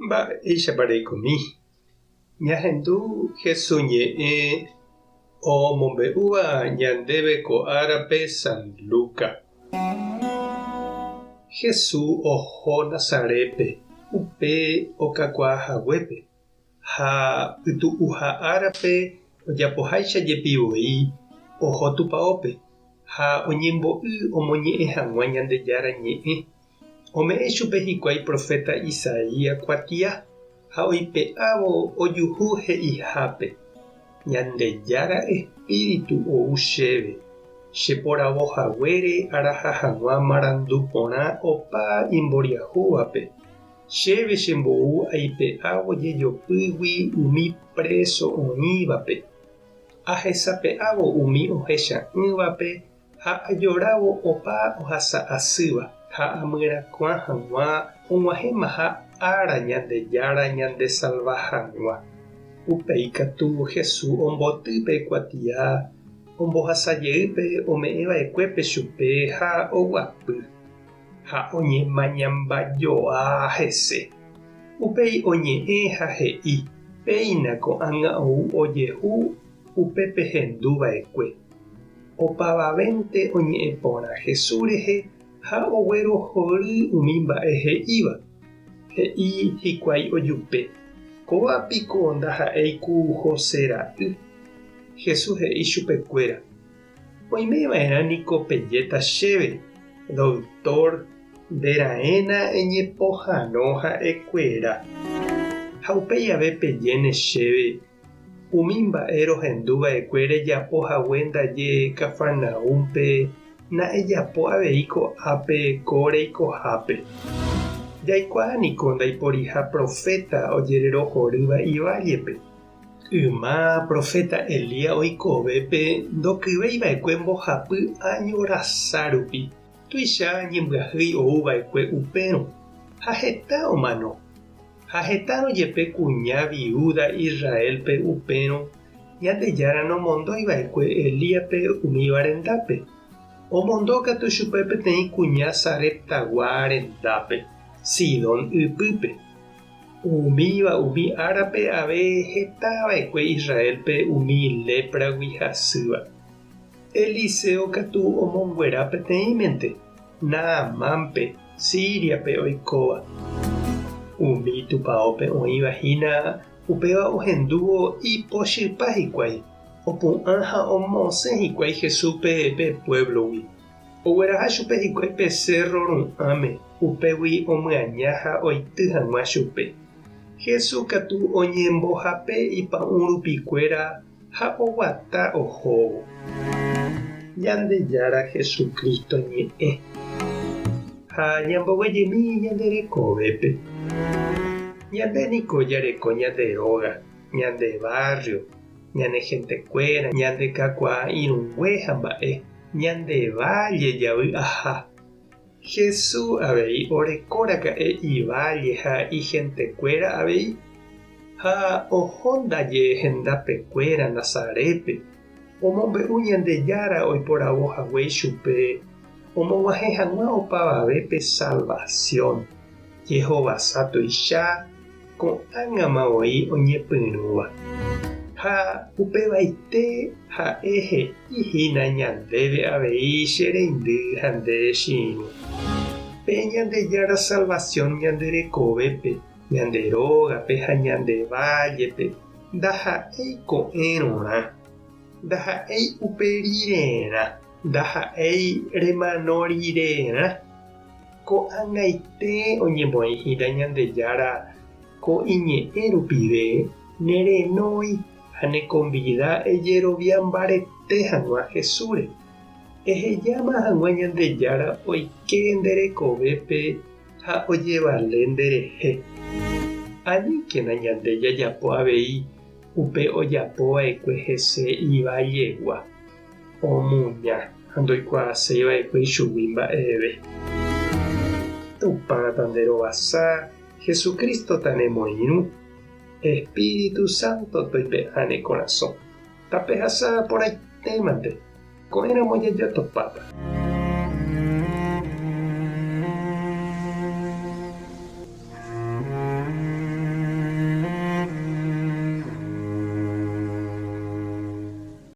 Mba'éichapareikomi. Ñahendu hesoñe'ẽ omombe'úva ñandéve ko árape San Luca. Jesús oho Nazarépe upe okakuaahaguépe ha pytu'uha árape ojapoháicha jepivoi oho tupãópe ha oñembo'y omoñe'ẽ hag̃ua Ñandejára ñe'ẽ. Ome'ẽ chupe hikuái profeta Isaías kuatia ha oipe'ávo ojuhu he'ihápe. Ñandejára espíritu ou chéve. Cheporavohaguére araha hag̃ua marandu porã opa imboriahúvape. Chéve chembou aipe'ávo jejopýgui umi preso oĩvape. Ahesape'ávo umi ohecha'ỹvape ha ajorávo opa ohasa asýva ha amyrakuã hag̃ua og̃uahẽmaha ára Ñandejára ñandesalva hag̃ua. Upéi katu Jesús ombotýpe kuatia ombohasajeýpe ome'ẽva'ekuépe chupe ha oguapy ha oñemañambajoa hese. Upéi oñe'ẽ ha he'i péinako ág̃a'u ojehu upépe henduva'ekue. Opavavénte oñe'ẽporã Jesús rehe ha oguerohory umi mba'e he'íva. He'i hikuái ojupe: “Kóvapiko ndaha'éiku Joséra'y?” Jesús he'i chupekuéra: “Oimeva'erã niko pejéta chéve, Doctor, ndera'ẽna eñepohãno ha'ekuéra. Ha upéi ave pejéne chéve, umi mba'e rohenduva'ekue rejapohague ndaje Kafarnaúmpe na'ejapo avei ko'ápe ko reikohápe. Jaikuaániko ndaiporiha profeta ojererohorýva ivállepe. Yma profeta Elías oikovépe ndokyveiva'ekue mbohapy añorasa rupi. Tuicha ñembyahýi ouva'ekue upérõ ha heta omano. Ha hetãrõ jepe kuña viuda Israelpe upérõ Ñandejára nomondóiva'ekue Elíape umíva rendápe. Omondo katu chupe peteĩ kuña Sareptagua rendápe, Sidón ypýpe. Umíva umi árape ave hetava'ekue Israelpe umi lépragui hasýva. Eliseo katu omonguera peteĩmente, Naamánpe, Síriape oikóva. Umi tupãópe oĩvahína upéva ohendúvo ipochypa hikuái, opu'ã ha omosẽ hikuái Jesús pe pueblogui. Ogueraha chupe hikuái pe cerro ru'ãme, upégui omyaña ha oity hag̃ua chupe. Jesús katu oñembohape ipa'ũ rupikuéra ha oguata ohóvo. Ñandejára Jesukristo ñe'ẽ ha ñamboguejemi ñande rekovépe. Ñande niko jareko ñande róga, ñande barrio, ñane hentekuéra, ñande kakuaa irũngue ha mba'e, ñande valle javy aha. Jesús avei orekóraka'e ivalle ha ihentekuéra avei ha oho ndaje hendapekuéra Nazarépe. Omombe'u Ñandejára oiporavohaguéi chupe omog̃uahẽ hag̃ua opavavépe salvación. Jehovasa tuicha ko'ág̃ama voi oñepyrũva. Ha upevaite ha'e he'íhina ñandéve avei che reindy ha nde chiĩrũ. Pe Ñandejára salvación ñanderekovépe, ñande rógape ha ñande vallepe ndaha'éi ko'ẽrõrã, ndaha'éi uperirerã, ndaha'éi remanorirerã. Ko'ag̃aite oñembo'ehína Ñandejára ko iñe'ẽ rupive nerenói ha ne convida ejeroviambarete hag̃ua Jesúre. Ehejáma hag̃ua Ñandejára oike nderekovépe ha ojevale nderehe. Aníkena ñande jajapo avei upe ojapova'ekue hese ivajegua. Omuña ha ndoikuaaseiva'ekue ichugui mba'eve. Tupãta nderovasa Jesucristo tanemoirũ. Espíritu Santo toipe'ãne corazón. Tapehasa porãitémante. Ko'ẽramo jajatopáta.